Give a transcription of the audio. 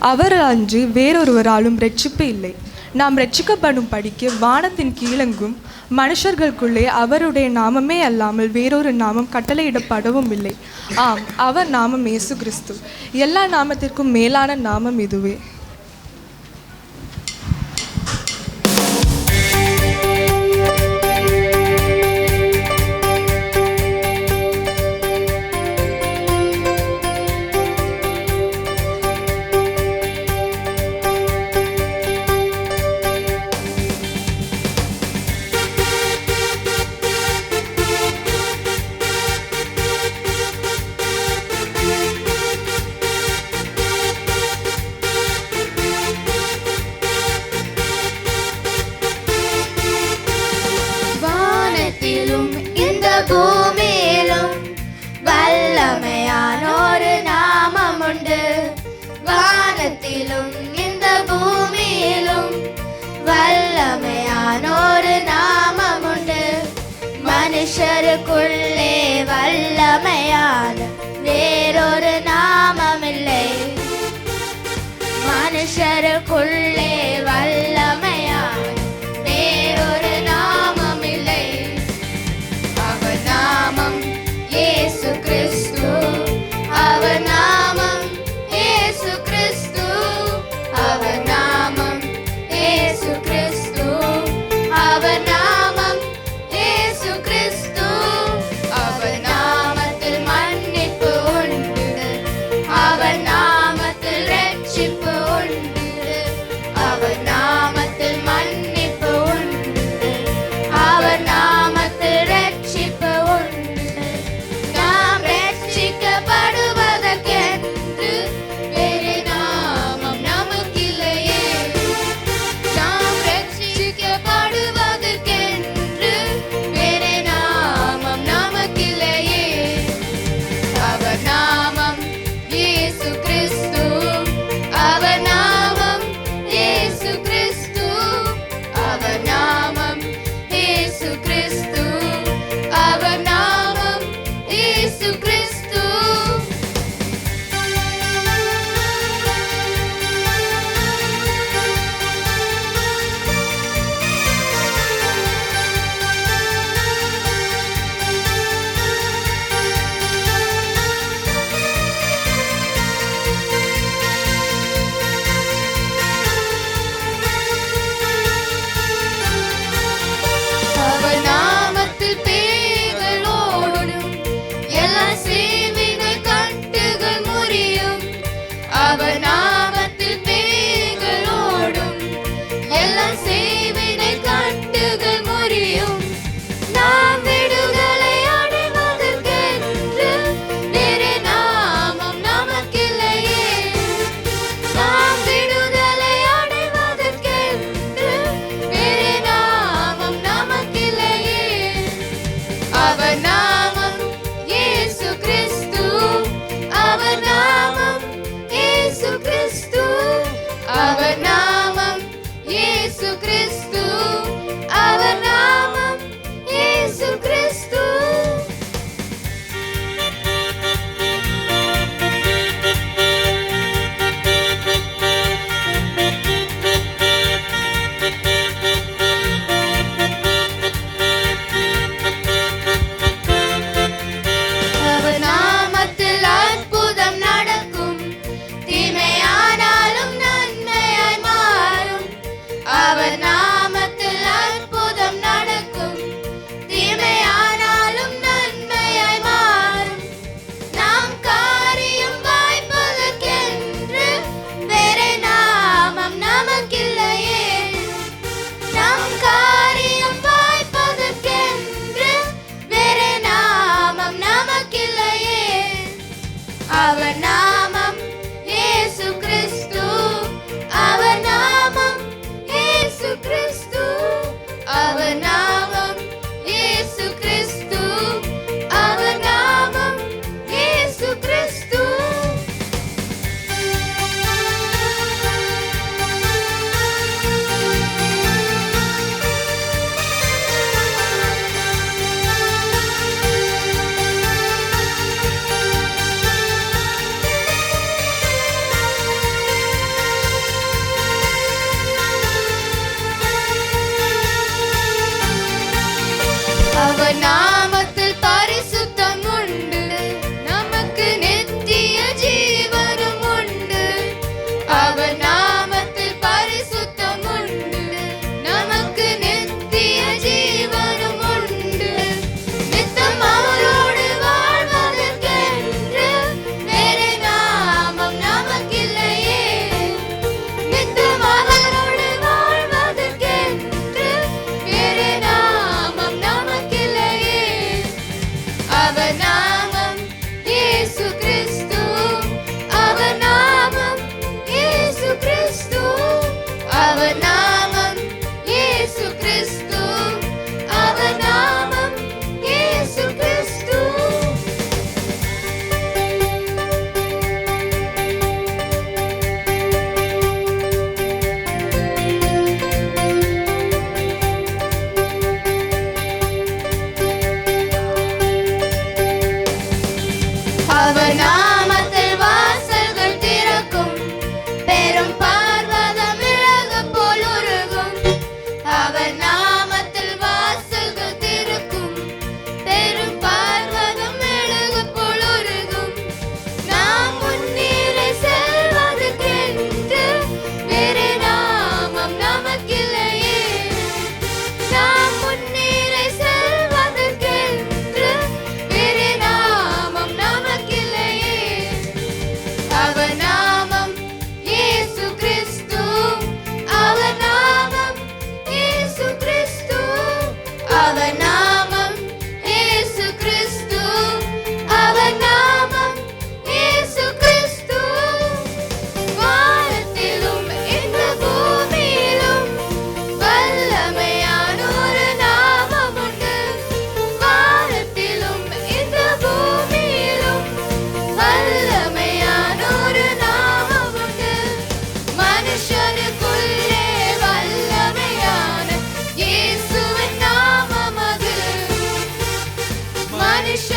அவர் அன்றி வேறொருவராலும் இரட்சிப்பு இல்லை. நாம் இரட்சிக்கப்படும் படிக்கு வானத்தின் கீழெங்கும் மனுஷர்களுக்குள்ளே அவருடைய நாமமே அல்லாமல் வேறொரு நாமம் கட்டளையிடப்படவும் இல்லை. ஆம், அவர் நாமம் இயேசு கிறிஸ்து. எல்லா நாமத்திற்கும் மேலான நாமம் இதுவே. பூமியிலும் வல்லமையான ஒரு நாமம் உண்டு. வானத்திலும் இந்த பூமியிலும் வல்லமையான ஒரு நாமம் உண்டு. மனுஷருக்குள்ளே வல்லமையான வேறொரு நாமம் இல்லை. மனுஷருக்குள்ளே வல்லமையான வேறொரு நாமம் இல்லை. அவர் நாமம் இயேசு கிறிஸ்து. அவர் நாமம் இயேசு கிறிஸ்து. அவர் நாமம் இயேசு கிறிஸ்து. அவர் நாமம் இயேசு கிறிஸ்து. அவர் நாமத்தில் மன்னிப்பு உண்டு. அவர் நாமத்தில் இரட்சிப்பு உண்டு. அவர் நாமத்தில் மன்னிப்பு உண்டு. அவர் நாமத்தில் இரட்சிப்பு உண்டு. நாம் ரட்சிக்கப்படுவதற்கென்று வேறு நாமம் நமக்கில்லையே. நாம் ரட்சிக்கப்படுவதற்கென்று வேறு நாமம் நமக்கில்லையே. அவர் நாமம் இயேசு கிறிஸ்து. அவர் நாமம் இயேசு கிறிஸ்து. அவர் நாமம் இயேசு கிறிஸ்து. அவர் நாமம் இயேசு கிறிஸ்து. அவர் நாமத்தில் பேய்கள் ஓடும். எல்லா சேவினை கட்டுகள் முறியும். அவர் நாமத்தில் பேய்கள் ஓடும். எல்லா சேவினை கட்டுகள் முறியும். நாம் விடுதலை அடைவதற்கென்று வேறு நாமம் நமக்கில்லையே. நாம் விடுதலை அடைவதற்கென்று வேறு நாமம் நமக்கில்லையே. அவர் நாமம் இயேசு கிறிஸ்து. அவர் நாமம் இயேசு கிறிஸ்து. அவர் நாமம் இயேசு கிறிஸ்து. அவர் நாமம் இயேசு கிறிஸ்து. அவர் நாமத்தில் அற்புதம் நடக்கும். தீமையானாலும் நன்மையாய் மாறும். அவர் நாமத்தில் அற்புதம் நடக்கும். தீமையானாலும் நன்மையாய் மாறும். நாம் காரியம் வாய்ப்பதற்கென்று வேறு நாமம் நமக்கில்லையே. நாம் காரியம் வாய்ப்பதற்கென்று வேறு நாமம் நமக்கில்லையே. அவர் நாமம் இயேசு கிறிஸ்து. அவர் நாமம் இயேசு கிறிஸ்து. அவர் நாமம் இயேசு கிறிஸ்து. அவர் நாமம் இயேசு கிறிஸ்து. அவர் நாமத்தில் வாசல்கள் திறக்கும், பெரும் பார்வதம் விலகு போல் உருகும். அவர் நாமத்தில் வாசல்கள் திறக்கும், பெரும் பார்வதம் விலகு போல் உருகும். நாம் முன்னேறி செல்வதற்கென்று வேறு நாமம் நமக்கில்லையே. நாம் முன்னேறி செல்வதற்கென்று வேறு நாமம் நமக்கில்லையே. அவர் நாமம் இயேசு கிறிஸ்து, அவர் நாமம் இயேசு கிறிஸ்து, அவர் நாமம் இயேசு கிறிஸ்து, அவர் நாமம் இயேசு கிறிஸ்து. வானத்திலும் இந்த பூமியிலும் வல்லமையான ஒரு நாமம் உண்டு. வானத்திலும் இந்த பூமியிலும் வல்லமையான ஒரு நாமம் உண்டு. மனுஷனுக்குள்ளே வல்லமையான இயேசுவின் நாமம் அது. மனுஷ